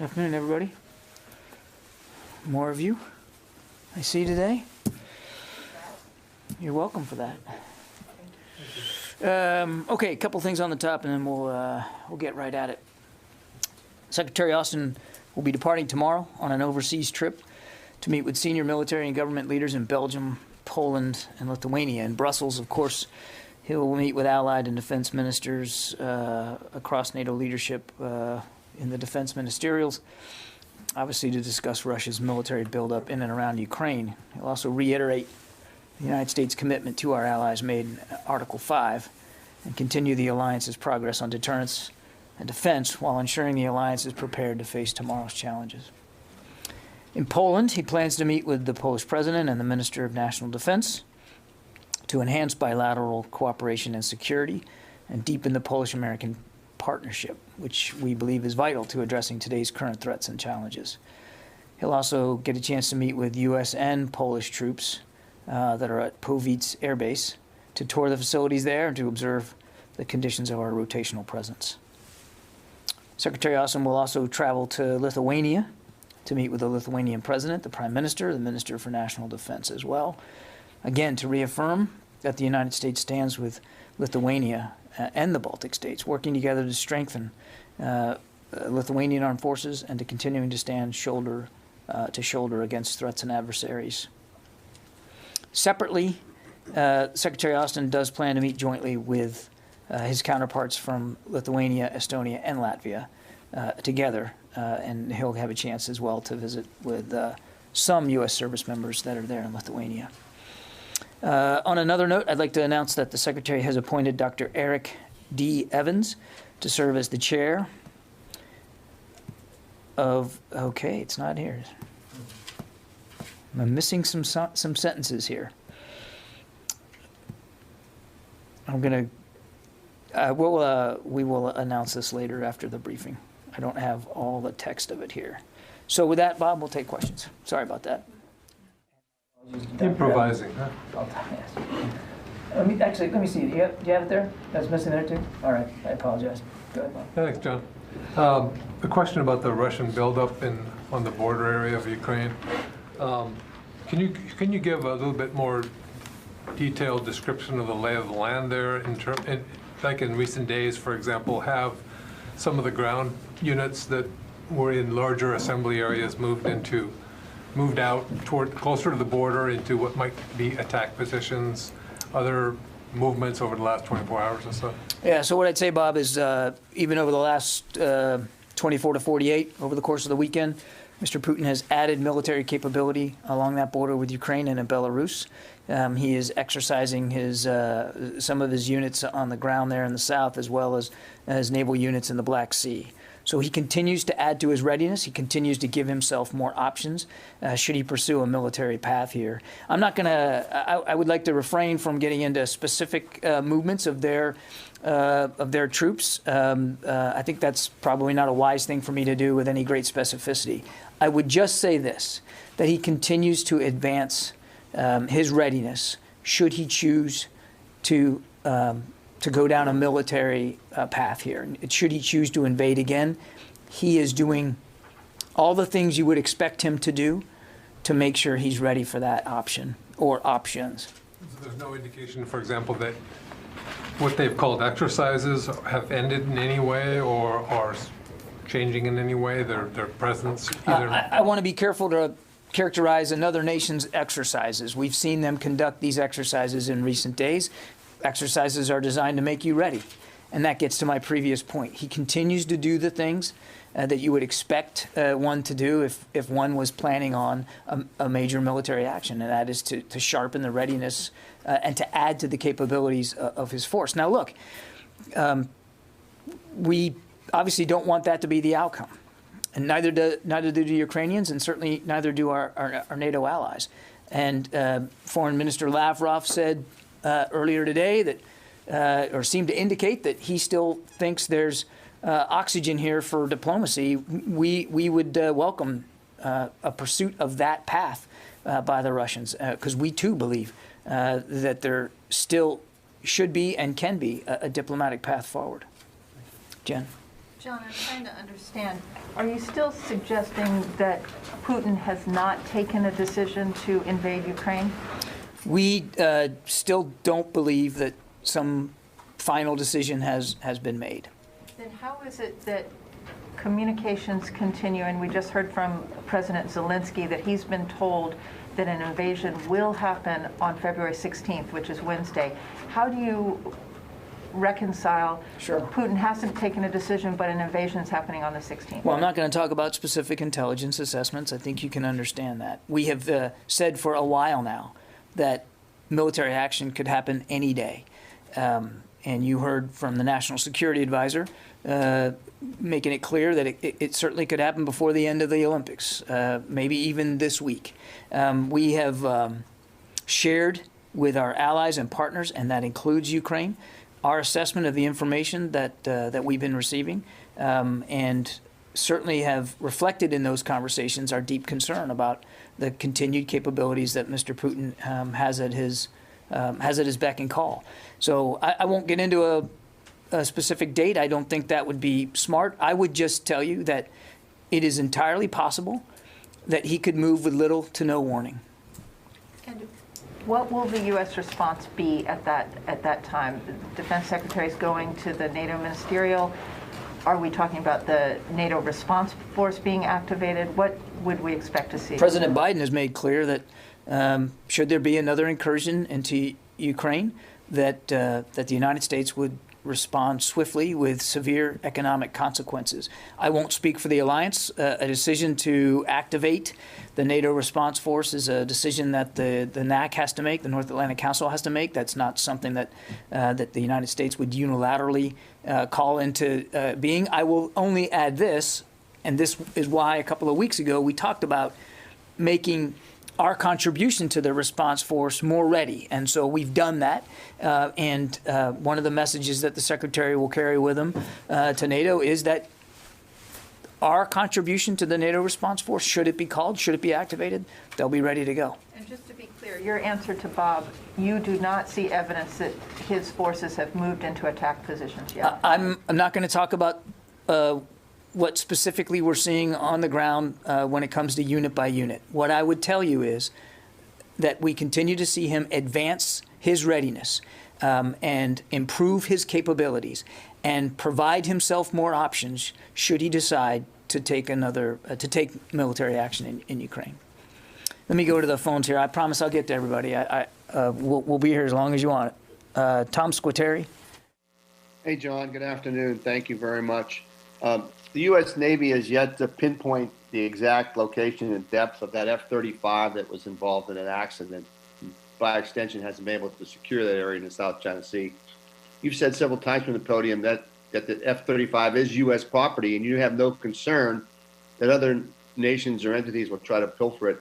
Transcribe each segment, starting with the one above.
Afternoon, everybody. More of you I see today. You're welcome for that. Okay, a couple things on the top, and then we'll get right at it. Secretary Austin will be departing tomorrow on an overseas trip to meet with senior military and government leaders in Belgium, Poland, and Lithuania. In Brussels, of course, he will meet with allied and defense ministers across NATO leadership in the defense ministerials, obviously to discuss Russia's military buildup in and around Ukraine. He'll also reiterate the United States' commitment to our allies made in Article 5 and continue the alliance's progress on deterrence and defense while ensuring the alliance is prepared to face tomorrow's challenges. In Poland, he plans to meet with the Polish president and the Minister of National Defense to enhance bilateral cooperation and security and deepen the Polish-American partnership, which we believe is vital to addressing today's current threats and challenges. He'll also get a chance to meet with U.S. and Polish troops that are at Powice Air Base to tour the facilities there and to observe the conditions of our rotational presence. Secretary Austin will also travel to Lithuania to meet with the Lithuanian president, the prime minister, the minister for national defense as well, again to reaffirm that the United States stands with Lithuania and the Baltic states, working together to strengthen Lithuanian armed forces and to continuing to stand shoulder to shoulder against threats and adversaries. Separately, Secretary Austin does plan to meet jointly with his counterparts from Lithuania, Estonia, and Latvia together, and he'll have a chance as well to visit with some U.S. service members that are there in Lithuania. On another note, I'd like to announce that the Secretary has appointed Dr. Eric D. Evans to serve as the chair of, okay, it's not here. I'm missing some sentences here. I'm going to, we will announce this later after the briefing. I don't have all the text of it here. So with that, Bob, we'll take questions. Sorry about that. Improvising, huh? Let me see. Do you have it there? That's missing there too? All right. I apologize. Go ahead, Bob. Thanks, John. A question about the Russian buildup on the border area of Ukraine. Can you give a little bit more detailed description of the lay of the land there? Like in recent days, for example, have some of the ground units that were in larger assembly areas moved out closer to the border into what might be attack positions, other movements over the last 24 hours or so? Yeah, so what I'd say, Bob, is even over the last 24 to 48, over the course of the weekend, Mr. Putin has added military capability along that border with Ukraine and in Belarus. He is exercising some of his units on the ground there in the south, as well as his naval units in the Black Sea. So he continues to add to his readiness. He continues to give himself more options should he pursue a military path here. I'm not going to. I would like to refrain from getting into specific movements of their troops. I think that's probably not a wise thing for me to do with any great specificity. I would just say this: that he continues to advance his readiness should he choose to go down a military path here. Should he choose to invade again, he is doing all the things you would expect him to do to make sure he's ready for that option or options. So there's no indication, for example, that what they've called exercises have ended in any way or are changing in any way, their presence? I want to be careful to characterize another nation's exercises. We've seen them conduct these exercises in recent days. Exercises are designed to make you ready. And that gets to my previous point. He continues to do the things that you would expect one to do if one was planning on a major military action, and that is to sharpen the readiness and to add to the capabilities of his force. Now, look, we obviously don't want that to be the outcome. And neither do the Ukrainians, and certainly neither do our NATO allies. And Foreign Minister Lavrov said earlier today that, or seemed to indicate that he still thinks there's oxygen here for diplomacy. We would welcome a pursuit of that path by the Russians, because we too believe that there still should be and can be a diplomatic path forward. Jen? John, I'm trying to understand. Are you still suggesting that Putin has not taken a decision to invade Ukraine? We still don't believe that some final decision has been made. Then how is it that communications continue? And we just heard from President Zelensky that he's been told that an invasion will happen on February 16th, which is Wednesday. How do you reconcile Putin hasn't taken a decision, but an invasion is happening on the 16th? Well, I'm not going to talk about specific intelligence assessments. I think you can understand that. We have said for a while now that military action could happen any day. And you heard from the National Security Advisor making it clear that it certainly could happen before the end of the Olympics, maybe even this week. We have shared with our allies and partners, and that includes Ukraine, our assessment of the information that we've been receiving, and certainly have reflected in those conversations our deep concern about the continued capabilities that Mr. Putin has at his beck and call. So I won't get into a specific date. I don't think that would be smart. I would just tell you that it is entirely possible that he could move with little to no warning. And what will the U.S. response be at that time? The Defense Secretary is going to the NATO ministerial. Are we talking about the NATO response force being activated? What would we expect to see? President Biden has made clear that should there be another incursion into Ukraine, that the United States would respond swiftly with severe economic consequences. I won't speak for the alliance. A decision to activate the NATO response force is a decision that the NAC has to make, the North Atlantic Council has to make. That's not something that the United States would unilaterally call into being. I will only add this, and this is why a couple of weeks ago we talked about making our contribution to the response force more ready. And so we've done that. And one of the messages that the Secretary will carry with him to NATO is that our contribution to the NATO response force, should it be called, should it be activated, they'll be ready to go. And just to be clear, your answer to Bob, you do not see evidence that his forces have moved into attack positions yet? I'm not going to talk about what specifically we're seeing on the ground when it comes to unit by unit. What I would tell you is that we continue to see him advance his readiness and improve his capabilities and provide himself more options should he decide to take military action in Ukraine. Let me go to the phones here. I promise I'll get to everybody. We'll be here as long as you want it. Tom Squateri. Hey, John. Good afternoon. Thank you very much. The U.S. Navy has yet to pinpoint the exact location and depth of that F-35 that was involved in an accident. By extension, hasn't been able to secure that area in the South China Sea. You've said several times from the podium that the F-35 is U.S. property, and you have no concern that other nations or entities will try to pilfer it.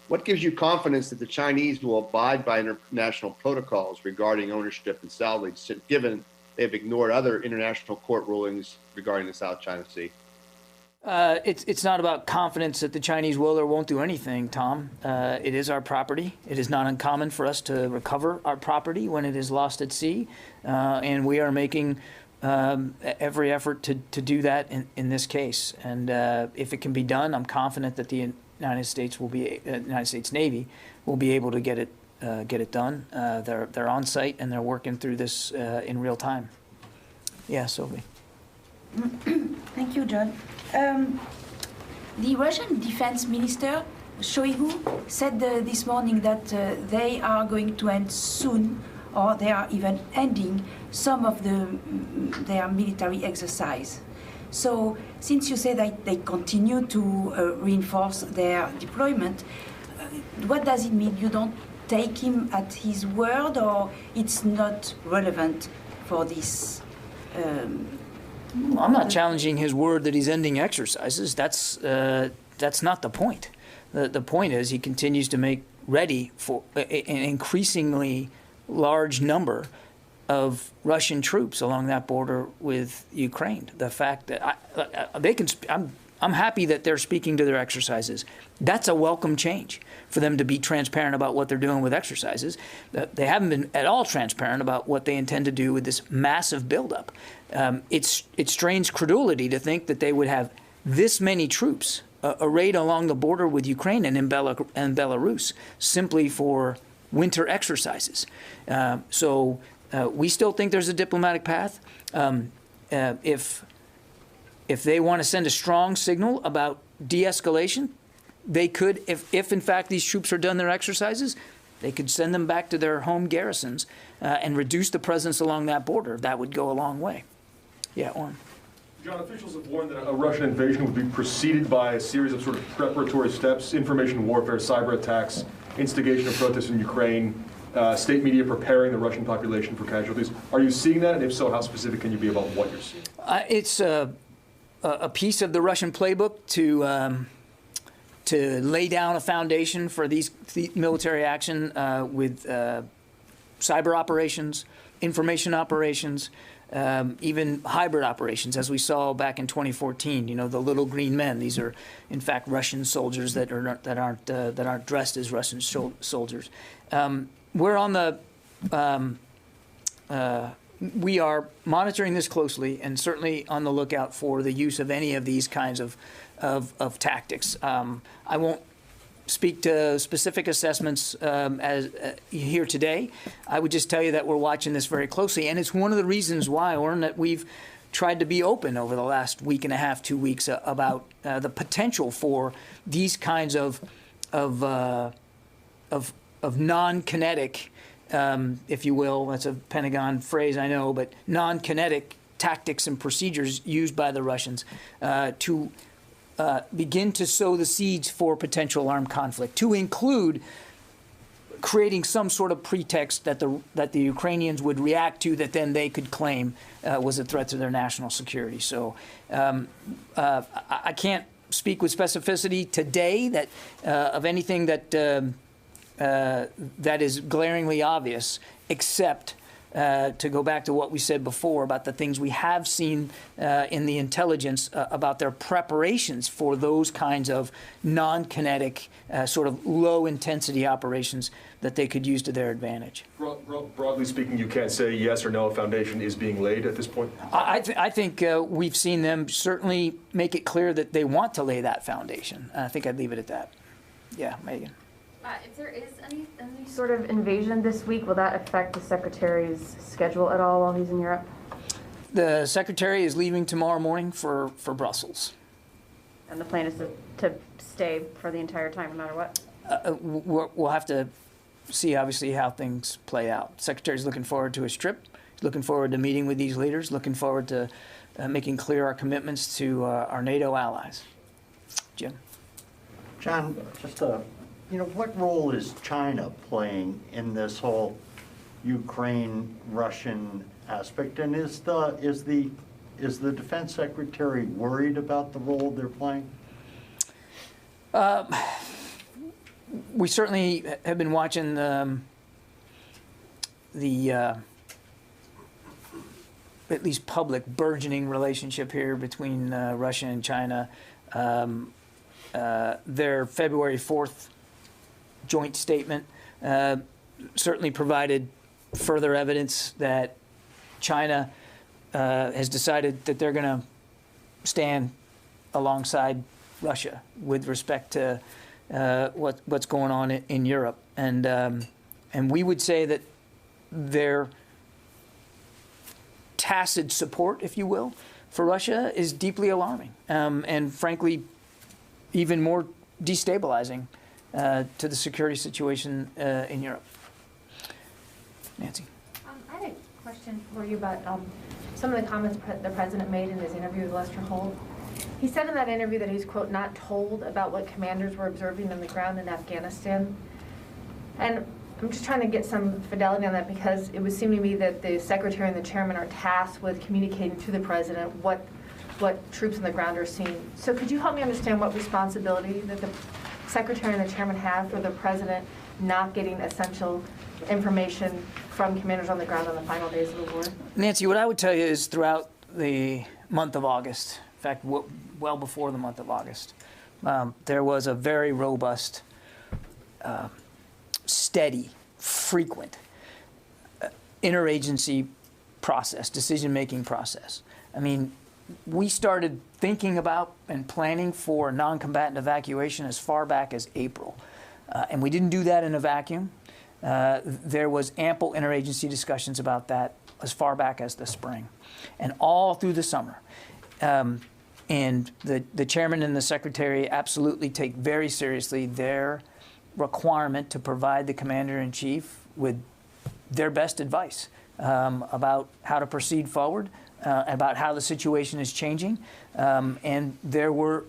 What gives you confidence that the Chinese will abide by international protocols regarding ownership and salvage, given they've ignored other international court rulings regarding the South China Sea? It's not about confidence that the Chinese will or won't do anything, Tom. It is our property. It is not uncommon for us to recover our property when it is lost at sea, and we are making every effort to do that in this case. And if it can be done, I'm confident that the United States Navy will be able to get it done. They're on site and they're working through this in real time. Yeah, Sophie. Thank you, John. The Russian Defense Minister Shoigu said this morning that they are going to end soon, or they are even ending some of their military exercise. So, since you say that they continue to reinforce their deployment, what does it mean? You don't take him at his word, or it's not relevant for this? I'm not challenging his word that he's ending exercises. That's not the point. The point is he continues to make ready for an increasingly large number of Russian troops along that border with Ukraine. The fact that I'm I'm happy that they're speaking to their exercises. That's a welcome change for them to be transparent about what they're doing with exercises. They haven't been at all transparent about what they intend to do with this massive buildup. It strains credulity to think that they would have this many troops arrayed along the border with Ukraine and in Belarus simply for winter exercises. So we still think there's a diplomatic path. If they want to send a strong signal about de-escalation, they could, if in fact these troops are done their exercises, they could send them back to their home garrisons and reduce the presence along that border. That would go a long way. Yeah, Orrin. John, officials have warned that a Russian invasion would be preceded by a series of sort of preparatory steps: information warfare, cyber attacks, instigation of protests in Ukraine, state media preparing the Russian population for casualties. Are you seeing that? And if so, how specific can you be about what you're seeing? It's a piece of the Russian playbook to lay down a foundation for the military action with cyber operations, information operations, even hybrid operations, as we saw back in 2014. You know, the little green men. These are, in fact, Russian soldiers that aren't dressed as Russian soldiers. We're on the. We are monitoring this closely and certainly on the lookout for the use of any of these kinds of tactics. I won't speak to specific assessments as here today. I would just tell you that we're watching this very closely, and it's one of the reasons why, Orrin, that we've tried to be open over the last week and a half, 2 weeks about the potential for these kinds of non-kinetic, if you will, that's a Pentagon phrase, I know, but non-kinetic tactics and procedures used by the Russians to begin to sow the seeds for potential armed conflict, to include creating some sort of pretext that the Ukrainians would react to that then they could claim was a threat to their national security. So I can't speak with specificity today that of anything that that is glaringly obvious, except to go back to what we said before about the things we have seen in the intelligence about their preparations for those kinds of non-kinetic, sort of low-intensity operations that they could use to their advantage. Broadly speaking, you can't say yes or no a foundation is being laid at this point? I think we've seen them certainly make it clear that they want to lay that foundation. I think I'd leave it at that. Yeah, Megan. If there is any sort of invasion this week, will that affect the Secretary's schedule at all while he's in Europe? The Secretary is leaving tomorrow morning for Brussels. And the plan is to stay for the entire time, no matter what? We'll have to see, obviously, how things play out. The Secretary's looking forward to his trip. He's looking forward to meeting with these leaders, looking forward to making clear our commitments to our NATO allies. Jim. John, just what role is China playing in this whole Ukraine-Russian aspect? And is the Defense Secretary worried about the role they're playing? We certainly have been watching the at least public burgeoning relationship here between Russia and China. Their February 4th joint statement certainly provided further evidence that China has decided that they're going to stand alongside Russia with respect to what's going on in Europe, and we would say that their tacit support, if you will, for Russia is deeply alarming, and frankly, even more destabilizing to the security situation in Europe. Nancy. I had a question for you about some of the comments the President made in his interview with Lester Holt. He said in that interview that he's, quote, not told about what commanders were observing on the ground in Afghanistan. And I'm just trying to get some fidelity on that, because it would seem to me that the Secretary and the Chairman are tasked with communicating to the President what troops on the ground are seeing. So could you help me understand what responsibility that the Secretary and the Chairman have for the President not getting essential information from commanders on the ground on the final days of the war? Nancy, what I would tell you is throughout the month of August, fact, well before the month of August. There was a very robust, steady, frequent interagency process, decision-making process. I mean, we started thinking about and planning for non-combatant evacuation as far back as April. And we didn't do that in a vacuum. There was ample interagency discussions about that as far back as the spring and all through the summer. And the chairman and the secretary absolutely take very seriously their requirement to provide the commander-in-chief with their best advice about how to proceed forward, about how the situation is changing. And there were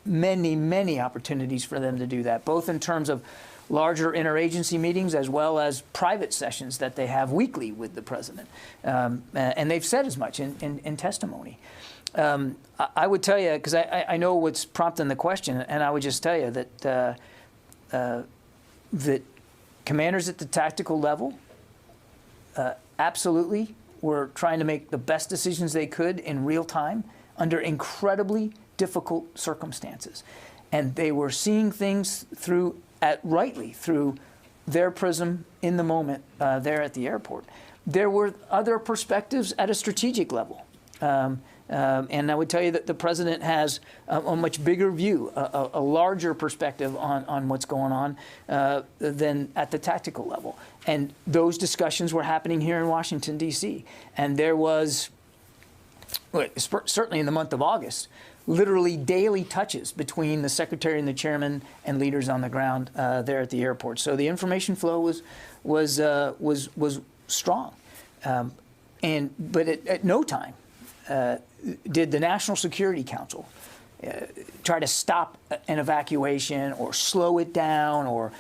many, many opportunities for them to do that, both in terms of larger interagency meetings as well as private sessions that they have weekly with the president. And they've said as much in testimony. I would tell you, because I know what's prompting the question, and I would just tell you that that commanders at the tactical level absolutely were trying to make the best decisions they could in real time under incredibly difficult circumstances. And they were seeing things rightly through their prism in the moment there at the airport. There were other perspectives at a strategic level. And I would tell you that the president has a much bigger view, a larger perspective on what's going on than at the tactical level. And those discussions were happening here in Washington, D.C. And there was, certainly in the month of August, literally daily touches between the secretary and the chairman and leaders on the ground there at the airport. So the information flow was strong. But at no time did the National Security Council try to stop an evacuation or slow it down or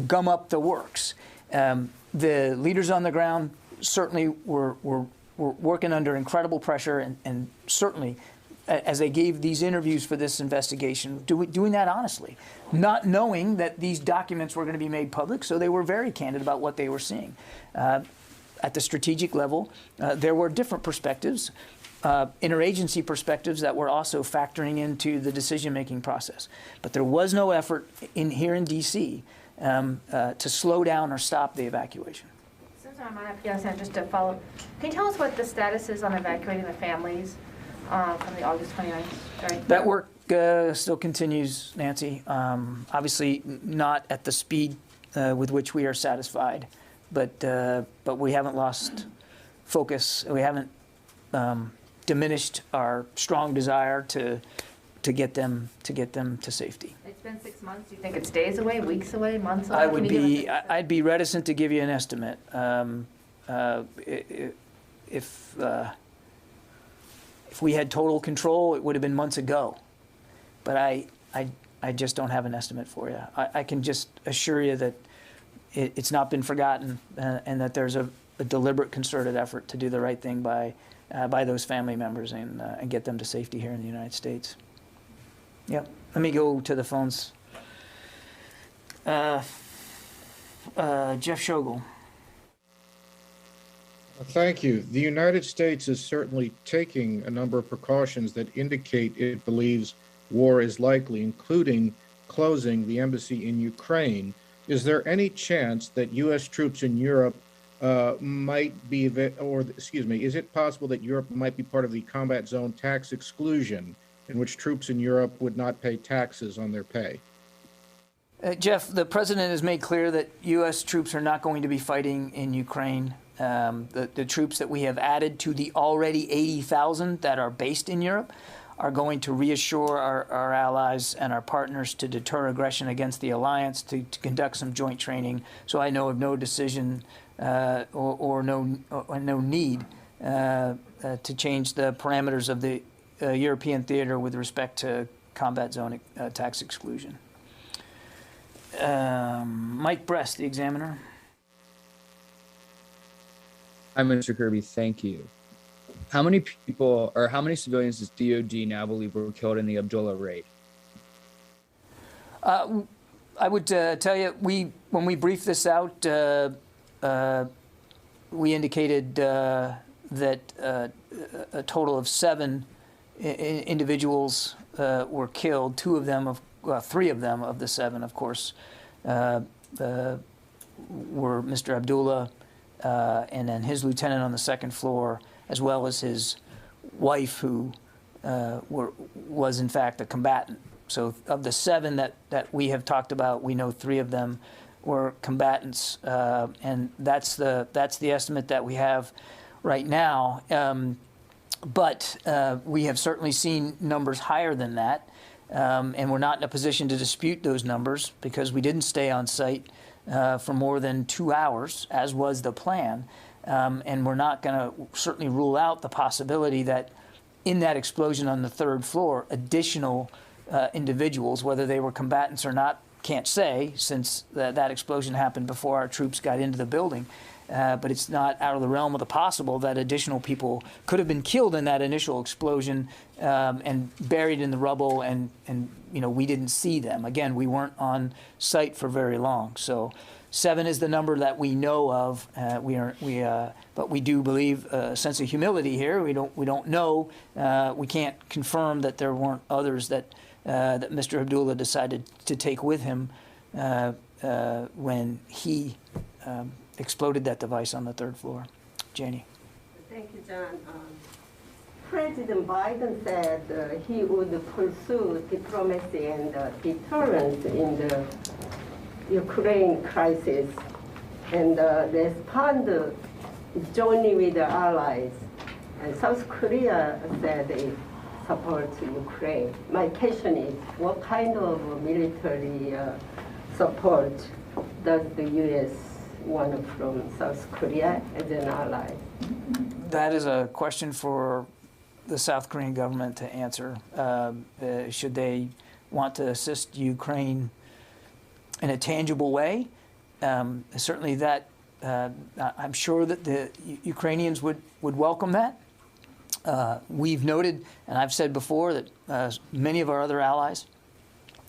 gum up the works. The leaders on the ground certainly were working under incredible pressure and certainly, as they gave these interviews for this investigation, doing that honestly, not knowing that these documents were going to be made public, so they were very candid about what they were seeing. At the strategic level, there were different perspectives, interagency perspectives that were also factoring into the decision-making process. But there was no effort here in D.C. To slow down or stop the evacuation. Since I'm on FDS, just to follow, can you tell us what the status is on evacuating the families from the August 29th? Sorry. That work still continues, Nancy. Obviously not at the speed with which we are satisfied, but we haven't lost focus. We haven't diminished our strong desire to get them to safety. It's been 6 months. Do you think it's days away, weeks away, months away? I'd be reticent to give you an estimate. If we had total control, it would have been months ago. But I just don't have an estimate for you. I can just assure you that it's not been forgotten and that there's a deliberate, concerted effort to do the right thing by those family members and get them to safety here in the United States. Yep. Let me go to the phones. Jeff Schogel. Thank you. The United States is certainly taking a number of precautions that indicate it believes war is likely, including closing the embassy in Ukraine. Is there any chance that U.S. troops in Europe is it possible that Europe might be part of the combat zone tax exclusion, in which troops in Europe would not pay taxes on their pay? Jeff, the president has made clear that U.S. troops are not going to be fighting in Ukraine. The troops that we have added to the already 80,000 that are based in Europe are going to reassure our allies and our partners to deter aggression against the alliance, to conduct some joint training. So I know of no decision or no need to change the parameters of the European theater with respect to combat zone tax exclusion. Mike Brest, the Examiner. Hi, Mr. Kirby. Thank you. How many people or how many civilians does DOD now believe were killed in the Abdullah raid? I would tell you, when we briefed this out, we indicated that a total of 7 individuals were killed. Three of them of the 7, of course, were Mr. Abdullah and then his lieutenant on the 2nd floor, as well as his wife, who was in fact a combatant. So of the 7 that we have talked about, we know 3 of them were combatants, and that's the estimate that we have right now. But we have certainly seen numbers higher than that, and we're not in a position to dispute those numbers because we didn't stay on site for more than 2 hours, as was the plan. And we're not going to certainly rule out the possibility that in that explosion on the 3rd floor, additional individuals, whether they were combatants or not, can't say, since that explosion happened before our troops got into the building. But it's not out of the realm of the possible that additional people could have been killed in that initial explosion and buried in the rubble, and we didn't see them. Again, we weren't on site for very long. So 7 is the number that we know of. But we do believe a sense of humility here. We don't know. We can't confirm that there weren't others that Mr. Abdullah decided to take with him when he exploded that device on the 3rd floor. Janie. Thank you, John. President Biden said he would pursue diplomacy and deterrence in the Ukraine crisis and respond jointly with the allies. And South Korea said it supports Ukraine. My question is, what kind of military support does the U.S. want from South Korea as an ally? That is a question for the South Korean government to answer. Should they want to assist Ukraine in a tangible way? Certainly that, I'm sure that the Ukrainians would welcome that. We've noted, and I've said before, that many of our other allies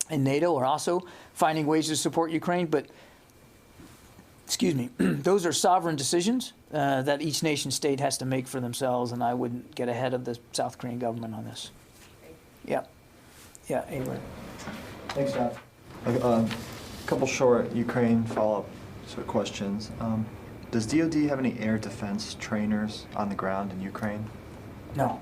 in NATO are also finding ways to support Ukraine, but excuse me, those are sovereign decisions that each nation state has to make for themselves, and I wouldn't get ahead of the South Korean government on this. Yeah. Yeah, Avery. Thanks, John. A couple short Ukraine follow-up sort of questions. Does DoD have any air defense trainers on the ground in Ukraine? No.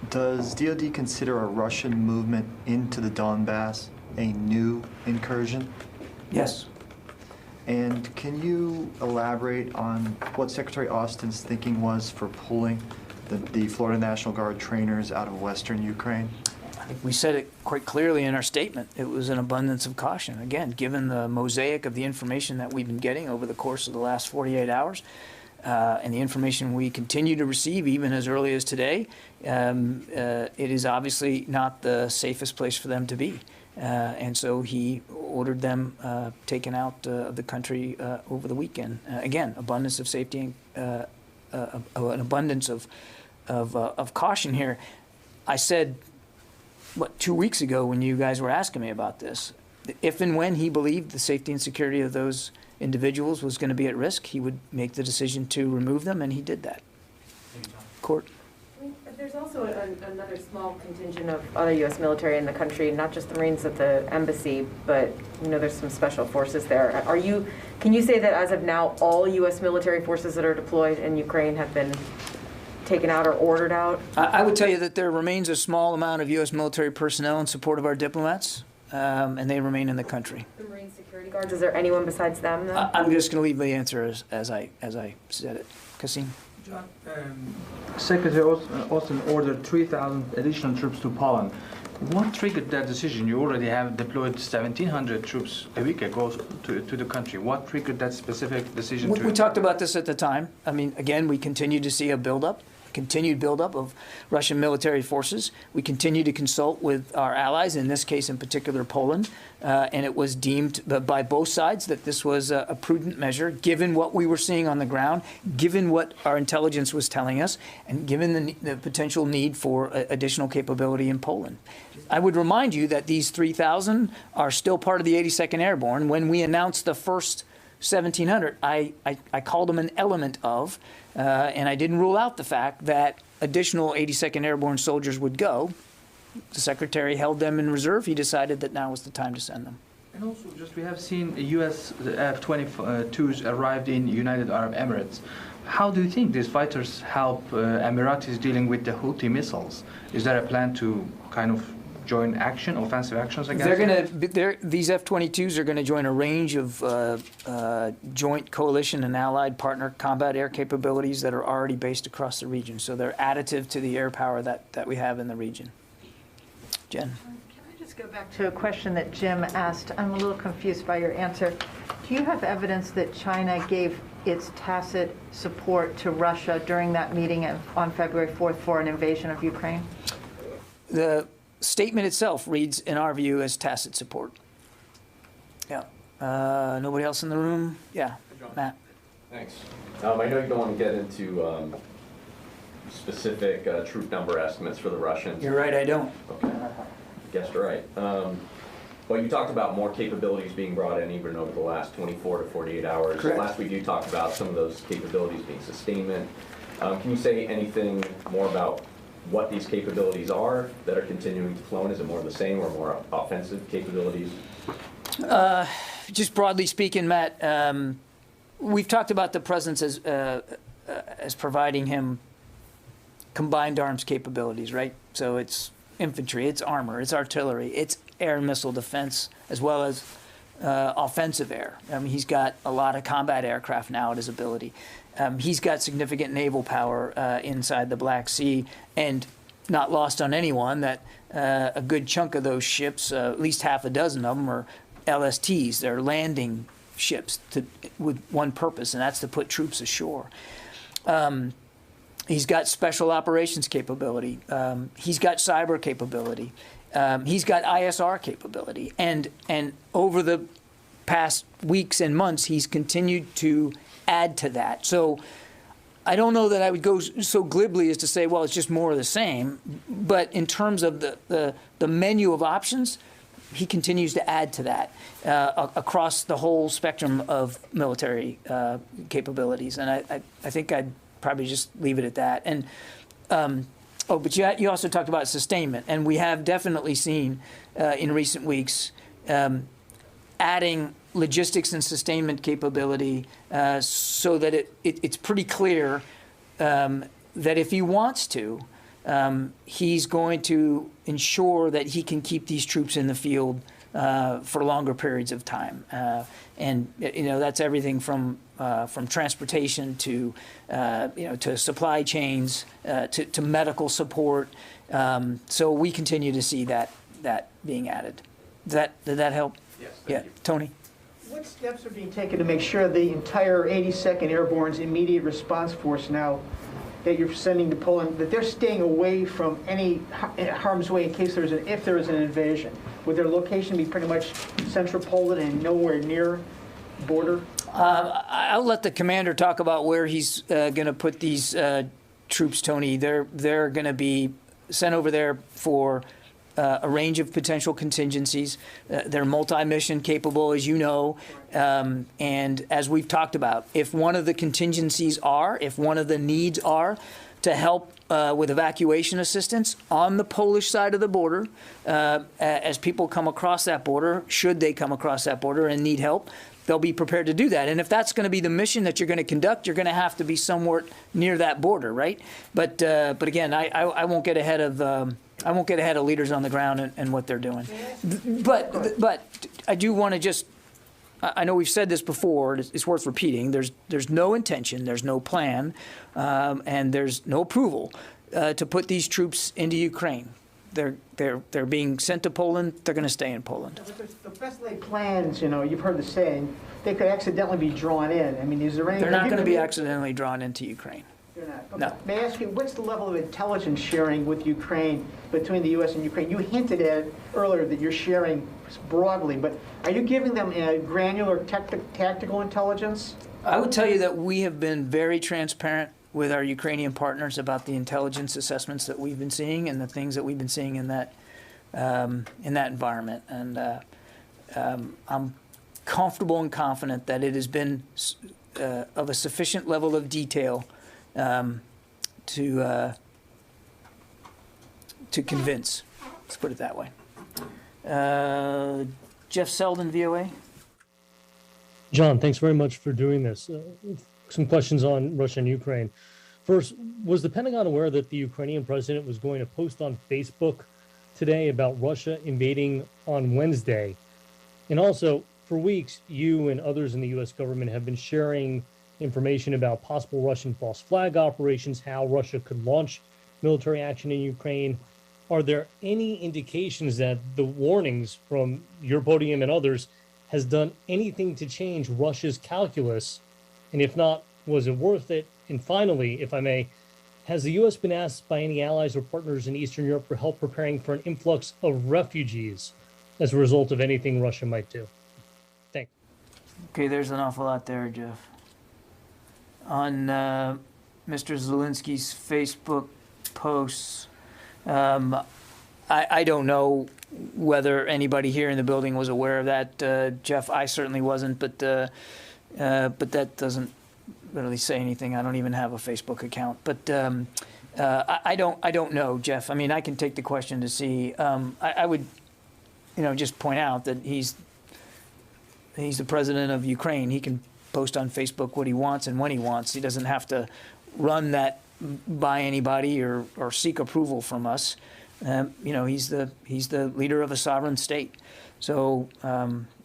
Does DoD consider a Russian movement into the Donbass a new incursion? Yes. And can you elaborate on what Secretary Austin's thinking was for pulling the Florida National Guard trainers out of western Ukraine? I think we said it quite clearly in our statement. It was an abundance of caution. Again, given the mosaic of the information that we've been getting over the course of the last 48 hours, and the information we continue to receive even as early as today, it is obviously not the safest place for them to be. And so he ordered them taken out of the country over the weekend. Again, abundance of safety and an abundance of caution here. I said, 2 weeks ago when you guys were asking me about this, if and when he believed the safety and security of those individuals was going to be at risk, he would make the decision to remove them, and he did that. Court. There's also another small contingent of other U.S. military in the country, not just the Marines at the embassy, but there's some special forces there. Can you say that as of now, all U.S. military forces that are deployed in Ukraine have been taken out or ordered out? I would tell you that there remains a small amount of U.S. military personnel in support of our diplomats, and they remain in the country. The Marine security guards, is there anyone besides them, though? I'm just going to leave the answer as I said it. Kassim? John, Secretary Austin ordered 3,000 additional troops to Poland. What triggered that decision? You already have deployed 1,700 troops a week ago to the country. What triggered that specific decision? We talked about this at the time. I mean, again, we continue to see a continued buildup of Russian military forces. We continue to consult with our allies, in this case in particular Poland, and it was deemed by both sides that this was a prudent measure, given what we were seeing on the ground, given what our intelligence was telling us, and given the potential need for additional capability in Poland. I would remind you that these 3,000 are still part of the 82nd Airborne. When we announced the first 1,700, I called them an element of, and I didn't rule out the fact that additional 82nd Airborne soldiers would go. The Secretary held them in reserve. He decided that now was the time to send them. And also, just we have seen U.S. F-22s arrived in United Arab Emirates. How do you think these fighters help Emiratis dealing with the Houthi missiles? Is there a plan to kind of join offensive actions against them? These F-22s are going to join a range of joint coalition and allied partner combat air capabilities that are already based across the region. So they're additive to the air power that we have in the region. Jen. Can I just go back to a question that Jim asked? I'm a little confused by your answer. Do you have evidence that China gave its tacit support to Russia during that meeting on February 4th for an invasion of Ukraine? The statement itself reads, in our view, as tacit support. Yeah. Nobody else in the room? Yeah. Matt. Thanks. I know you don't want to get into specific troop number estimates for the Russians. You're right, I don't. Okay. Guessed right. Well, you talked about more capabilities being brought in even over the last 24 to 48 hours. Correct. Last week you talked about some of those capabilities being sustainment. Can you say anything more about what these capabilities are that are continuing to flow in? Is it more of the same or more offensive capabilities? Just broadly speaking, Matt, we've talked about the President as providing him combined arms capabilities, right? So it's infantry, it's armor, it's artillery, it's air and missile defense, as well as offensive air. I mean, he's got a lot of combat aircraft now at his ability. He's got significant naval power inside the Black Sea, and not lost on anyone that a good chunk of those ships, at least half a dozen of them, are LSTs. They're landing ships with one purpose, and that's to put troops ashore. He's got special operations capability. He's got cyber capability. He's got ISR capability. And over the past weeks and months, he's continued to add to that. So I don't know that I would go so glibly as to say, well, it's just more of the same. But in terms of the menu of options, he continues to add to that across the whole spectrum of military capabilities. And I think I'd probably just leave it at that. And but you also talked about sustainment, and we have definitely seen in recent weeks adding logistics and sustainment capability so that it's pretty clear that if he wants to, he's going to ensure that he can keep these troops in the field for longer periods of time. And that's everything from transportation to to supply chains to medical support. So we continue to see that being added. Did that help? Yes. Yeah, Tony. What steps are being taken to make sure the entire 82nd Airborne's immediate response force now that you're sending to Poland, that they're staying away from any harm's way in case if there is an invasion? Would their location be pretty much central Poland and nowhere near border? I'll let the commander talk about where he's going to put these troops, Tony. They're going to be sent over there for a range of potential contingencies. They're multi-mission capable, as you know, and as we've talked about, if one of the needs are to help with evacuation assistance on the Polish side of the border, as people come across that border, should they come across that border and need help, they'll be prepared to do that. And if that's going to be the mission that you're going to conduct, you're going to have to be somewhere near that border, right? But again, I won't get ahead of leaders on the ground and what they're doing. But I do want to just, I know we've said this before, it's worth repeating. There's no intention, there's no plan, and there's no approval to put these troops into Ukraine. They're being sent to Poland. They're going to stay in Poland. The best laid plans, you've heard the saying, they could accidentally be drawn in. I mean, is there any? They're not going to be accidentally drawn into Ukraine. They're not. Okay. No. May I ask you, what's the level of intelligence sharing with Ukraine, between the U.S. and Ukraine? You hinted at earlier that you're sharing broadly, but are you giving them a granular tactical intelligence? I would tell you that we have been very transparent with our Ukrainian partners about the intelligence assessments that we've been seeing and the things that we've been seeing in that environment. And I'm comfortable and confident that it has been of a sufficient level of detail to to convince. Let's put it that way. Jeff Selden, VOA. John, thanks very much for doing this. Some questions on Russia and Ukraine. First, was the Pentagon aware that the Ukrainian president was going to post on Facebook today about Russia invading on Wednesday? And also, for weeks, you and others in the U.S. government have been sharing information about possible Russian false flag operations, how Russia could launch military action in Ukraine. Are there any indications that the warnings from your podium and others has done anything to change Russia's calculus? And if not, was it worth it? And finally, if I may, has the U.S. been asked by any allies or partners in Eastern Europe for help preparing for an influx of refugees as a result of anything Russia might do? Thanks. Okay, there's an awful lot there, Jeff. On Mr. Zelensky's Facebook posts, I don't know whether anybody here in the building was aware of that. Jeff, I certainly wasn't, but that doesn't really say anything. I don't even have a Facebook account. But I don't know, Jeff. I mean, I can take the question to see. I would, just point out that he's the president of Ukraine. He can post on Facebook what he wants and when he wants. He doesn't have to run that by anybody or seek approval from us. He's the leader of a sovereign state. So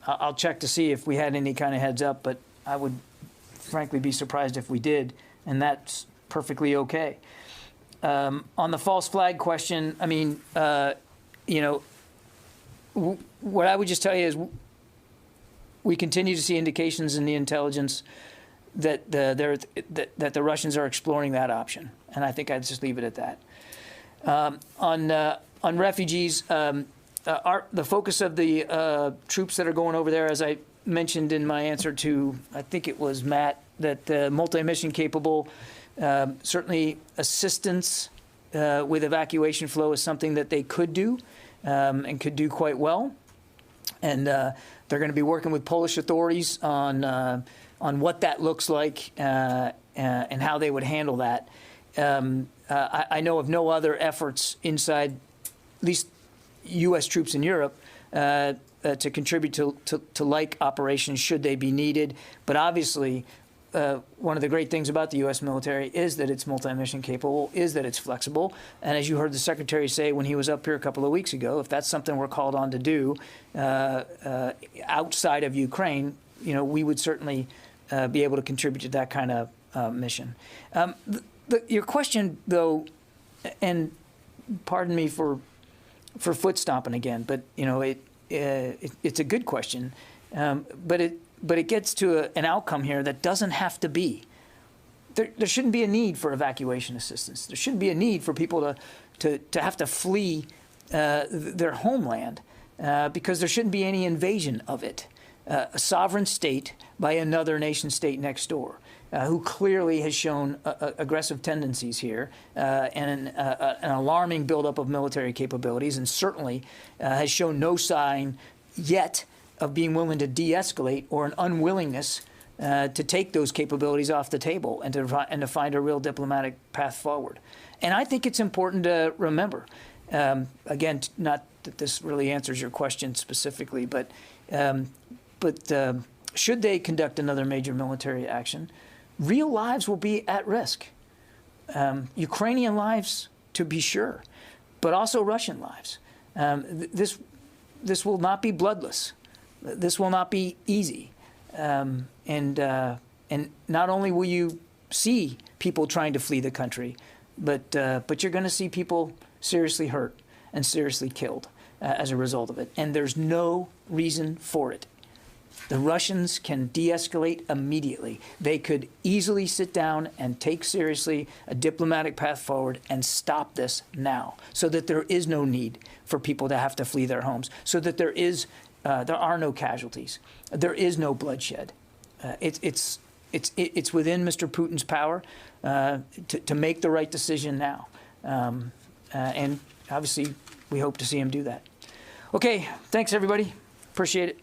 I'll check to see if we had any kind of heads up, but I would frankly be surprised if we did, and that's perfectly okay. On the false flag question, I mean, what I would just tell you is we continue to see indications in the intelligence that the Russians are exploring that option, and I think I'd just leave it at that. On refugees, the focus of the troops that are going over there, as I mentioned in my answer to, I think it was Matt, that multi-mission capable, certainly assistance with evacuation flow is something that they could do and could do quite well. And they're going to be working with Polish authorities on what that looks like and how they would handle that. I know of no other efforts inside, at least U.S. troops in Europe, to contribute to like operations should they be needed. But obviously, one of the great things about the U.S. military is that it's multi-mission capable, is that it's flexible. And as you heard the Secretary say when he was up here a couple of weeks ago, if that's something we're called on to do outside of Ukraine, we would certainly be able to contribute to that kind of mission. Your question, though, and pardon me for foot stomping again, but it's a good question, but it gets to an outcome here that doesn't have to be. There shouldn't be a need for evacuation assistance. There shouldn't be a need for people to have to flee their homeland because there shouldn't be any invasion of it. A sovereign state by another nation state next door, who clearly has shown aggressive tendencies here and an alarming buildup of military capabilities, and certainly has shown no sign yet of being willing to de-escalate or an unwillingness to take those capabilities off the table and to find a real diplomatic path forward. And I think it's important to remember, again, not that this really answers your question specifically, but should they conduct another major military action, real lives will be at risk. Ukrainian lives, to be sure, but also Russian lives. This will not be bloodless. This will not be easy. And not only will you see people trying to flee the country, but you're going to see people seriously hurt and seriously killed as a result of it. And there's no reason for it. The Russians can de-escalate immediately. They could easily sit down and take seriously a diplomatic path forward and stop this now, so that there is no need for people to have to flee their homes, so that there are no casualties, there is no bloodshed. It's within Mr. Putin's power to make the right decision now, and obviously we hope to see him do that. Okay, thanks everybody. Appreciate it.